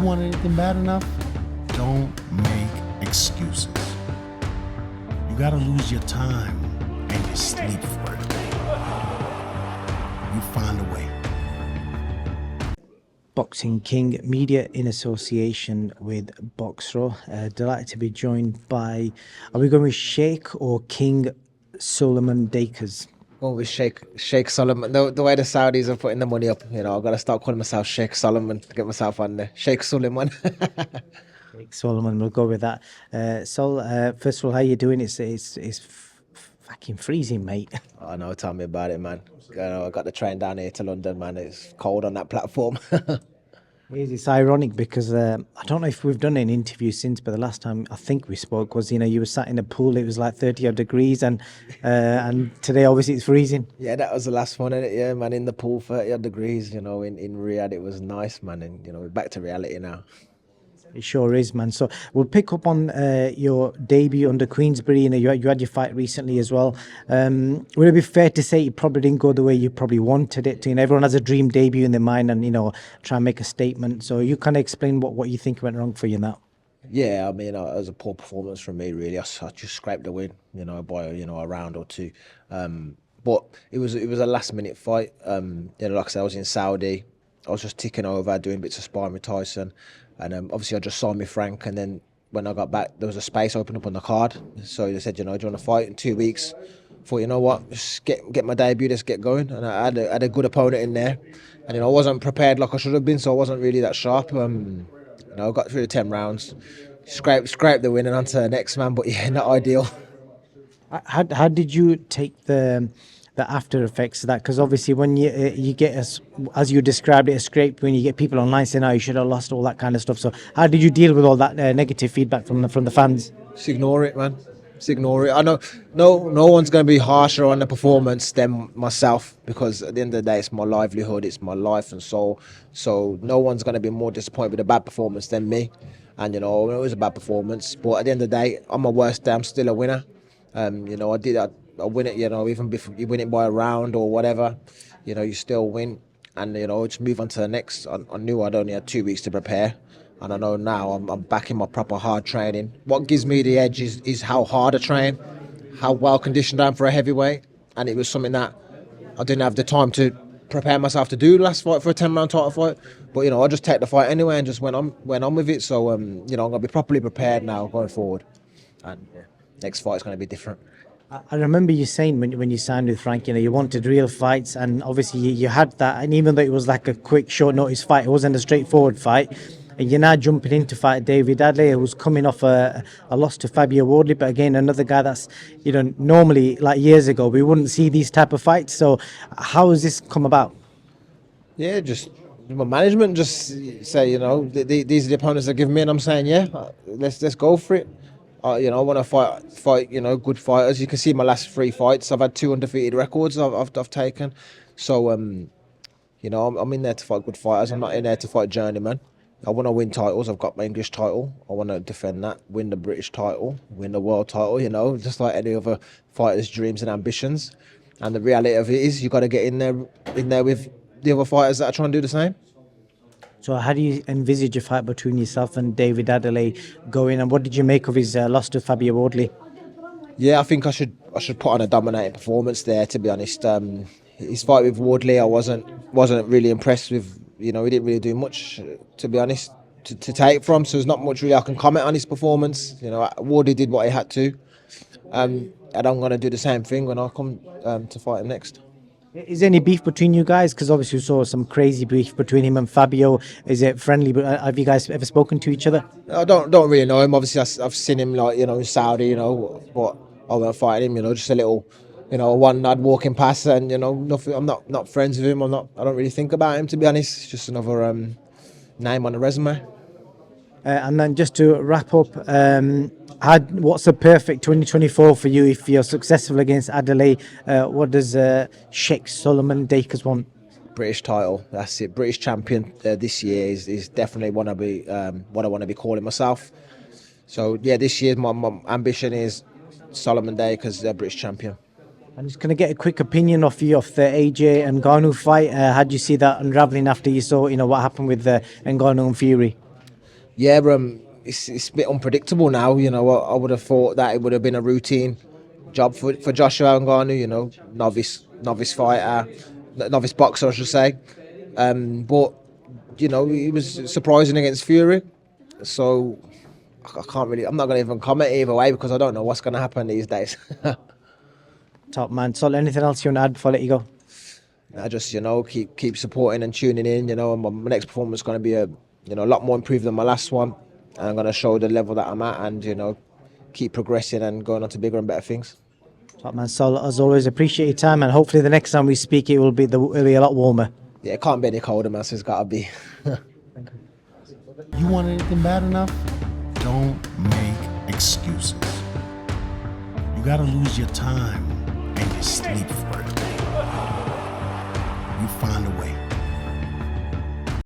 want anything bad enough, don't make excuses. You gotta lose your time and your sleep for it. You find a way. Boxing King Media in association with Boxro. Delighted to be joined by, are we going with Sheikh or King Solomon Dacres? Going with Sheikh Solomon. The way the Saudis are putting the money up, you know, I've got to start calling myself Sheikh Solomon to get myself on there. Sheikh Solomon. Sheikh Solomon, we'll go with that. Sol, first of all, how you doing? It's fucking freezing, mate. Oh no, tell me about it, man. I got the train down here to London, man. It's cold on that platform. It's ironic because I don't know if we've done an interview since, but the last time I think we spoke was, you know, you were sat in a pool, it was like 30 odd degrees, and today obviously it's freezing. Yeah, that was the last one, innit? Yeah, man, in the pool, 30 odd degrees, you know, in Riyadh, it was nice, man. And, you know, we're back to reality now. It sure is, man. So we'll pick up on your debut under Queensberry. You know, you had your fight recently as well. Would it be fair to say it probably didn't go the way you probably wanted it to? You know, everyone has a dream debut in their mind and, you know, try and make a statement. So you kind of explain what you think went wrong for you now. Yeah, I mean, it was a poor performance from me, really. I just scraped the win, you know, by, you know, a round or two. But it was a last minute fight. You know, like I said, I was in Saudi. I was just ticking over, doing bits of sparring with Tyson. And obviously I just signed with Frank, and then when I got back, there was a space opened up on the card. So they said, you know, do you want to fight in 2 weeks? Thought, you know what, just get my debut, let's get going. And I had a good opponent in there. And, you know, I wasn't prepared like I should have been, so I wasn't really that sharp. You know, I got through the 10 rounds, scraped the win and on to the next, man. But yeah, not ideal. How did you take the after effects of that? Because obviously when you get, as you described it, a scrape, when you get people online saying, oh, you should have lost, all that kind of stuff. So how did you deal with all that negative feedback from the fans? Just ignore it, man. Just ignore it. I know no one's going to be harsher on the performance than myself, because at the end of the day, it's my livelihood, it's my life and soul. So no one's going to be more disappointed with a bad performance than me. And, you know, it was a bad performance. But at the end of the day, on my worst day, I'm still a winner. You know, I win it, you know, even if you win it by a round or whatever, you know, you still win. And, you know, just move on to the next. I knew I'd only had 2 weeks to prepare. And I know now I'm back in my proper hard training. What gives me the edge is how hard I train, how well conditioned I am for a heavyweight. And it was something that I didn't have the time to prepare myself to do last fight for a 10-round title fight. But, you know, I just take the fight anyway and just went on with it. So, you know, I'm going to be properly prepared now going forward. And yeah, next fight is going to be different. I remember you saying when you signed with Frank, you know, you wanted real fights, and obviously you had that. And even though it was like a quick, short notice fight, it wasn't a straightforward fight. And you're now jumping in to fight David Adeleye, who's coming off a loss to Fabio Wardley, but again, another guy that's, you know, normally, like years ago, we wouldn't see these type of fights. So how has this come about? Yeah, just my management just say, you know, these are the opponents that give me, and I'm saying, yeah, let's go for it. You know, I want to fight, you know, good fighters. You can see my last 3 fights. I've had 2 undefeated records I've taken. So, you know, I'm in there to fight good fighters. I'm not in there to fight journeymen. I want to win titles. I've got my English title. I want to defend that, win the British title, win the world title, you know, just like any other fighter's dreams and ambitions. And the reality of it is you got to get in there with the other fighters that are trying to do the same. So how do you envisage a fight between yourself and David Adeleye going, and what did you make of his loss to Fabio Wardley? Yeah, I think I should put on a dominating performance there, to be honest. His fight with Wardley, I wasn't really impressed with. You know, he didn't really do much, to be honest, to take from. So there's not much really I can comment on his performance. You know, Wardley did what he had to. And I'm going to do the same thing when I come to fight him next. Is there any beef between you guys? Because obviously we saw some crazy beef between him and Fabio. Is it friendly? But have you guys ever spoken to each other? I don't really know him. Obviously, I've seen him, like, you know, in Saudi, you know, but I won't fight him. You know, just a little, you know, one nod walking past, and, you know, nothing. I'm not friends with him. I don't really think about him, to be honest. It's just another name on the resume. And then just to wrap up, what's a perfect 2024 for you if you're successful against Adeleye? What does Sheikh Solomon Dacres want? British title, that's it. British champion this year is definitely what I want to be calling myself. So yeah, this year my ambition is Solomon Dacres, British champion. I'm just going to get a quick opinion off you of the AJ and NGANNOU fight. How do you see that unraveling after you saw, you know, what happened with NGANNOU and Fury? Yeah, it's a bit unpredictable now. You know, I would have thought that it would have been a routine job for Joshua NGANNOU. You know, novice fighter, novice boxer, I should say. But you know, he was surprising against Fury. So I can't really. I'm not going to even comment either way because I don't know what's going to happen these days. Top man. So anything else you want to add before I let you go? I just, you know, keep supporting and tuning in. You know, and my next performance is going to be a lot more improved than my last one, and I'm going to show the level that I'm at, and you know, keep progressing and going on to bigger and better things. Top man. So as always, appreciate your time, and hopefully the next time we speak, it'll be a lot warmer. Yeah, it can't be any colder, man. So it's got to be. You want anything bad enough? Don't make excuses. You gotta lose your time and your sleep for it. You find a